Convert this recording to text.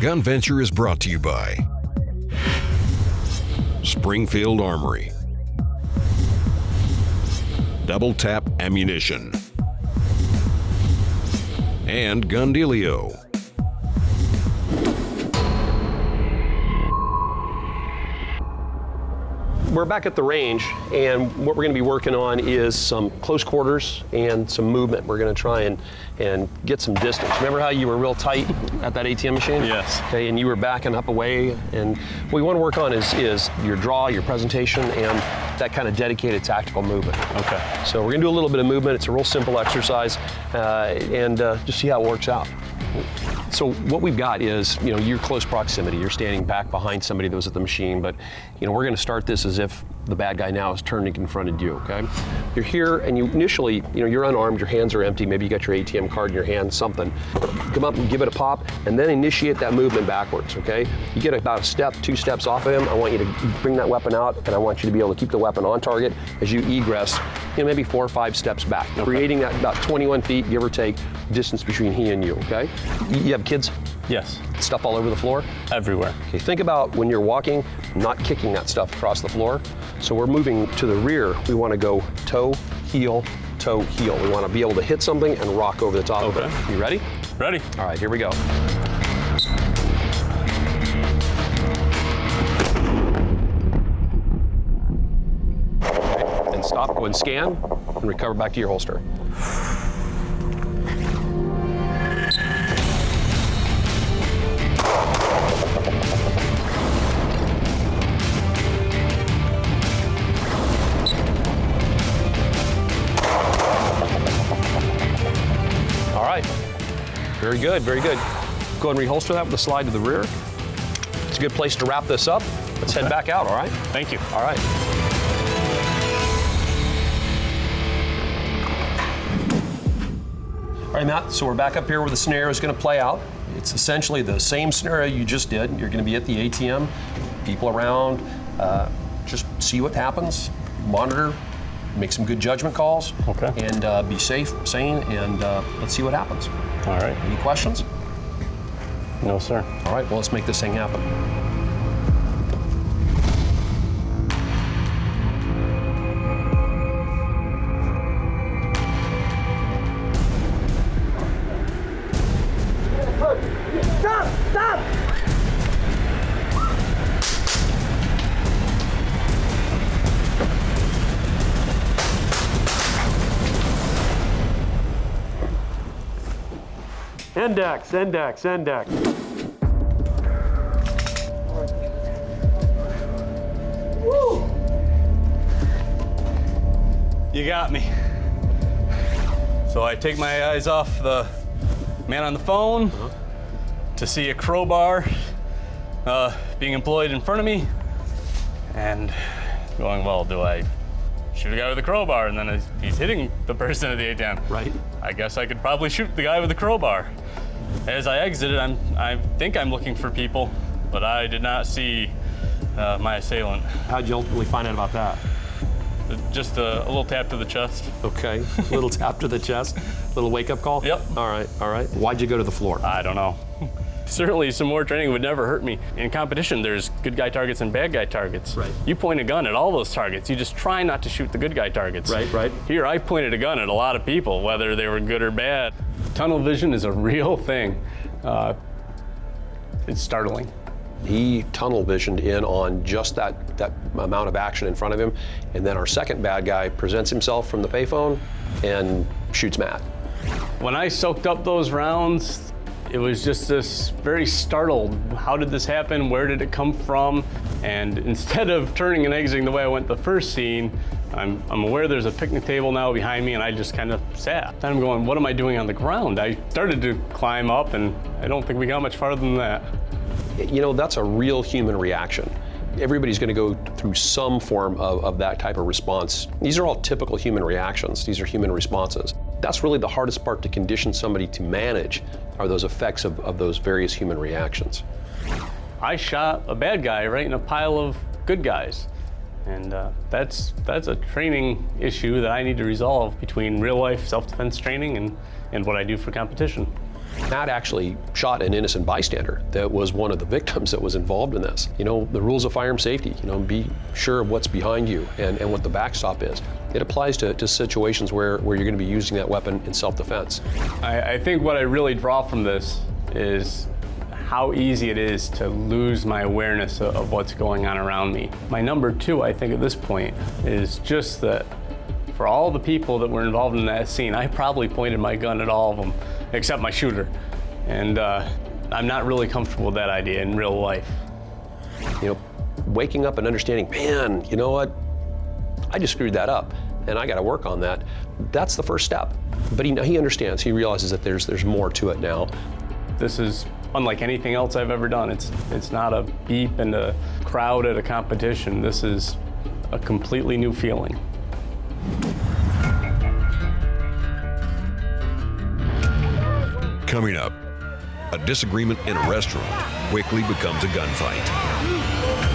GunVenture is brought to you by Springfield Armory, Double Tap Ammunition, and Gundealio. We're back at the range, and what we're going to be working on is some close quarters and some movement. We're going to try and get some distance. Remember how you were real tight at that ATM machine? Yes. Okay, and you were backing up away, and what we want to work on is your draw, your presentation, and that kind of dedicated tactical movement. Okay. So we're going to do a little bit of movement. It's a real simple exercise, and just see how it works out. So what we've got is, your close proximity. You're standing back behind somebody that was at the machine, but we're going to start this as if the bad guy now is turning and confronted you, okay? You're here, and you initially, you're unarmed, your hands are empty, maybe you got your ATM card in your hand, something. Come up and give it a pop, and then initiate that movement backwards, okay? You get about a step, 2 steps off of him. I want you to bring that weapon out, and I want you to be able to keep the weapon on target as you egress, maybe 4 or 5 steps back, okay, creating that about 21 feet, give or take, distance between he and you, okay? You have kids? Yes. Stuff all over the floor? Everywhere. Okay, think about when you're walking, not kicking that stuff across the floor. So we're moving to the rear. We want to go toe, heel, toe, heel. We want to be able to hit something and rock over the top of it. You ready? Ready. All right, here we go. Okay, and stop, go and scan, and recover back to your holster. All right, very good, very good. Go ahead and reholster that with a slide to the rear. It's a good place to wrap this up. Let's head back out, all right? Thank you. All right. All right, Matt, so we're back up here where the scenario is going to play out. It's essentially the same scenario you just did. You're going to be at the ATM, people around, just see what happens, monitor, make some good judgment calls, okay, and be safe, sane, and let's see what happens. All right. Any questions? No, sir. All right, well, let's make this thing happen. Stop! Index. Woo! You got me. So I take my eyes off the man on the phone to see a crowbar being employed in front of me, and going, well, do I shoot a guy with a crowbar? And then he's hitting the person at the ATM. Right. I guess I could probably shoot the guy with the crowbar. As I exited, I think I'm looking for people, but I did not see my assailant. How'd you ultimately find out about that? Just a little tap to the chest. Okay, little tap to the chest, little wake-up call? Yep. All right. Why'd you go to the floor? I don't know. Certainly some more training would never hurt me. In competition, there's good guy targets and bad guy targets. Right. You point a gun at all those targets. You just try not to shoot the good guy targets. Right. Here, I pointed a gun at a lot of people, whether they were good or bad. Tunnel vision is a real thing. It's startling. He tunnel visioned in on just that amount of action in front of him, and then our second bad guy presents himself from the payphone and shoots Matt. When I soaked up those rounds, it was just this very startled, how did this happen? Where did it come from? And instead of turning and exiting the way I went the first scene, I'm aware there's a picnic table now behind me, and I just kind of sat. Then I'm going, what am I doing on the ground? I started to climb up, and I don't think we got much farther than that. That's a real human reaction. Everybody's going to go through some form of that type of response. These are all typical human reactions. These are human responses. That's really the hardest part to condition somebody to manage, are those effects of those various human reactions. I shot a bad guy right in a pile of good guys. And that's a training issue that I need to resolve between real life self-defense training and what I do for competition. Matt actually shot an innocent bystander that was one of the victims that was involved in this. You know, the rules of firearm safety, you know, be sure of what's behind you and what the backstop is. It applies to situations where you're going to be using that weapon in self-defense. I think what I really draw from this is how easy it is to lose my awareness of what's going on around me. My number two, I think at this point, is just that for all the people that were involved in that scene, I probably pointed my gun at all of them, except my shooter. And I'm not really comfortable with that idea in real life. You know, waking up and understanding, man, you know what? I just screwed that up, and I got to work on that. That's the first step. But he understands. He realizes that there's more to it now. This is unlike anything else I've ever done. It's not a beep and a crowd at a competition. This is a completely new feeling. Coming up, a disagreement in a restaurant quickly becomes a gunfight.